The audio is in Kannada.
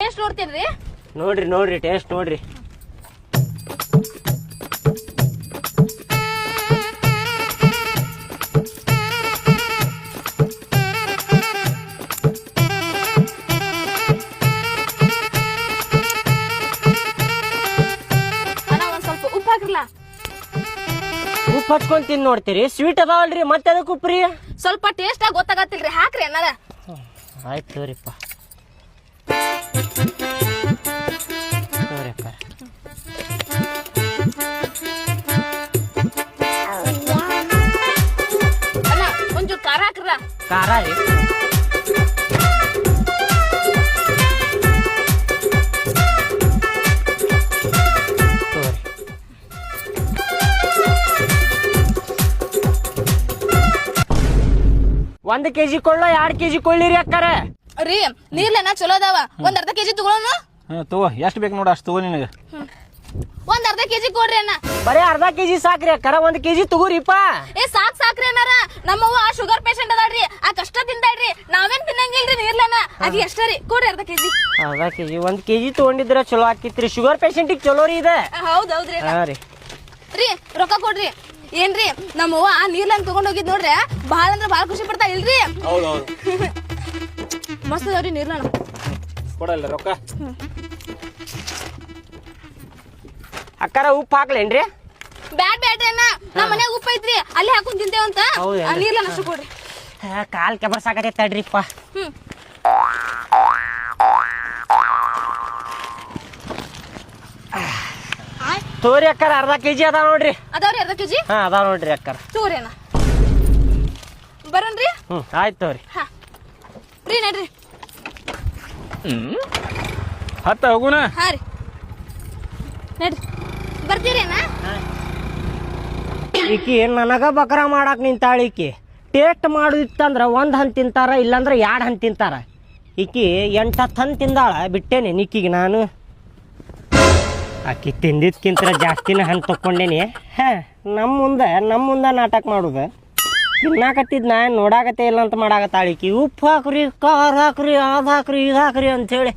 ಟೇಸ್ಟ್ ನೋಡ್ತೀನ್ರಿ. ನೋಡ್ರಿ ಟೇಸ್ಟ್ ನೋಡ್ರಿ. ಅಣ್ಣ ಒಂದ್ ಸ್ವಲ್ಪ ಉಪ್ಪು ಹಾಕ್ರಲ್ಲ. ಉಪ್ಪು ಹಚ್ಕೊಂಡ್ ತಿಂದು ನೋಡ್ತೀರಿ? ಸ್ವೀಟ್ ಅದಾವಲ್ರಿ ಮತ್ತೆ ಅದಕ್ಕೆ ಉಪ್ಪ್ರಿ? ಸ್ವಲ್ಪ ಟೇಸ್ಟ್ ಆಗಿ ಗೊತ್ತಾಗತ್ತಿಲ್ರಿ, ಹಾಕ್ರಿ ಅನ್ನಾರ. ಆಯ್ತು ತೋರಿಪ್ಪ. ತೋರಿಪ್ಪ ಅಣ್ಣ ಒಂಚೂರು ಖಾರ ಹಾಕ್ರಲ್ಲ. ಖಾರ ರೀ? ಒಂದ್ ಕೆಜಿ ಕೊಳ್ಳೋ 2 ಕೆಜಿ ಕೊಳ್ಳಿರಿ ಅಕ್ಕಾರ? ರೀ ನೀರ್ಲೆನ ಚಲೋ ಅದಾವ, ಒಂದ್ ಅರ್ಧ ಕೆಜಿ ತಗೊಳ್ಳೋಣ. ತಗೋ, ಎಷ್ಟು ಬೇಕು ನೋಡು ಅಷ್ಟು ತಗೋ ನಿನಗೆ. ಒಂದ್ ಅರ್ಧ ಕೆಜಿ ಕೊಡ್ರಿ ಅಣ್ಣ. ಬರೀ ಅರ್ಧ ಕೆಜಿ ಸಾಕ್ರಿ ಅಕ್ಕಾರ, 1 ಕೆಜಿ ತಗೋರಿಪ್ಪ. ಸಾಕ್ರಿ ಅನ್ನಾರ. ನಮ್ಮವ್ವ ಶುಗರ್ ಪೇಷಂಟ್ ಅದಾಳ್ರಿ, ಆ ಕಷ್ಟ ತಿಂತಾಳ್ರಿ, ನಾವೇನ್ ತಿನ್ನಂಗಿಲ್ರಿ ನೀರ್ಲೆನ. ಆಗಿ ಎಷ್ಟ ರೀ? ಕೊಡ್ರಿ ಅರ್ಧ ಕೆಜಿ. ಅರ್ಧ ಕೆಜಿ 1 ಕೆಜಿ ತಗೊಂಡಿದ್ರ ಚಲೋ ಆಕಿತ್ರಿ. ಶುಗರ್ ಪೇಷಂಟಿಗೆ ಚಲೋ ರೀ ಇದೆ. ಹೌದೌದ್ರಿ. ಹಾ ರೀ. ರೀ ರೊಕ್ಕ ಕೊಡ್ರಿ. ಏನ್ರಿ ನಮ್ಮವ್ವ ನೀರ್ಲನ್ ತಗೊಂಡ್ ಹೋಗಿದ್ ನೋಡ್ರಿ, ಬಾಳ ಅಂದ್ರ ಬಾಳ ಖುಷಿ ಪಡ್ತಾ ಇಲ್ರಿ. ಹೌದೌದು. ಮಸ್ತ್ ಅದಾವ್ರಿ ನೀರ್ಲನ್. ಕೊಡಲ್ಲ ರೊಕ್ಕ. ಅಕ್ಕಾರ ಉಪ್ಪು ಹಾಕ್ಲೇನ್ರಿ? ಬ್ಯಾಡ್ರಿ ಅಣ್ಣ, ನಮ್ಮ ಮನ್ಯಾಗ ಉಪ್ಪ ಐತ್ರಿ, ಅಲ್ಲಿ ಹಾಕೊಂಡ್ ತಿಂತೇವಂತ. ನೀರ್ಲನ್ ಅಷ್ಟು ಕೊಡ್ರಿ. ಕಾಲ್ ಕೆಬರ್ಸಾಕತೈತಿ ತಡ್ರಿಪ್ಪ. ತೋರಿ ಅಕ್ಕಾರ, ಅರ್ಧ ಕೆಜಿ ಅದಾವ ನೋಡ್ರಿ. ಅದಾವ್ರಿ ಅರ್ಧ ಕೆಜಿ? ಹಾ ಅದಾವ ನೋಡ್ರಿ ಅಕ್ಕಾರ. ತೋರಿ ಅಣ್ಣ. ಬರೋಣ್ರಿ? ಆಯ್ತು ತೋರಿ. ಹಾ ರೀ ನಡ್ರಿ. ಹತ್ತ ಹೋಗುಣ. ಹಾ ರೀ ನಡ್ರಿ. ಬರ್ತೀರಿ ಅಣ್ಣ? ಈಕಿ ನನಗ ಬಕರ ಮಾಡಾಕ್ ನಿಂತಾಳ. ಈಕಿ ಟೇಸ್ಟ್ ಮಾಡುದಿತ್ತಂದ್ರ 1 ಹಂತ ತಿಂತಾರ, ಇಲ್ಲಾಂದ್ರ 2 ಹಂತ ತಿಂತಾರ. ಈಕಿ 8-10 ಹಂತ ತಿಂದಾಳ. ಬಿಟ್ಟೇನೆ ನಿಕ್ಕಿಗೆ ನಾನು. ಆಕಿ ತಿಂದಿದ್ಕಿಂತ ಜಾಸ್ತಿನ ಹಂತ ತಕ್ಕೊಂಡೇನಿ. ನಮ್ಮ ಮುಂದೆ ನಾಟಕ ಮಾಡುದು. ತಿನ್ನಾಕತ್ತಿದ್ ನಾ ನೋಡಾಕತ್ತೆ ಇಲ್ಲ ಅಂತ ಮಾಡಾಕತ್ತಾಳ ಈಕಿ. ಉಪ್ಪು ಹಾಕ್ರಿ, ಖಾರ ಹಾಕ್ರಿ, ಅದ್ ಹಾಕ್ರಿ, ಇದು ಹಾಕ್ರಿ ಅಂತೇಳಿ.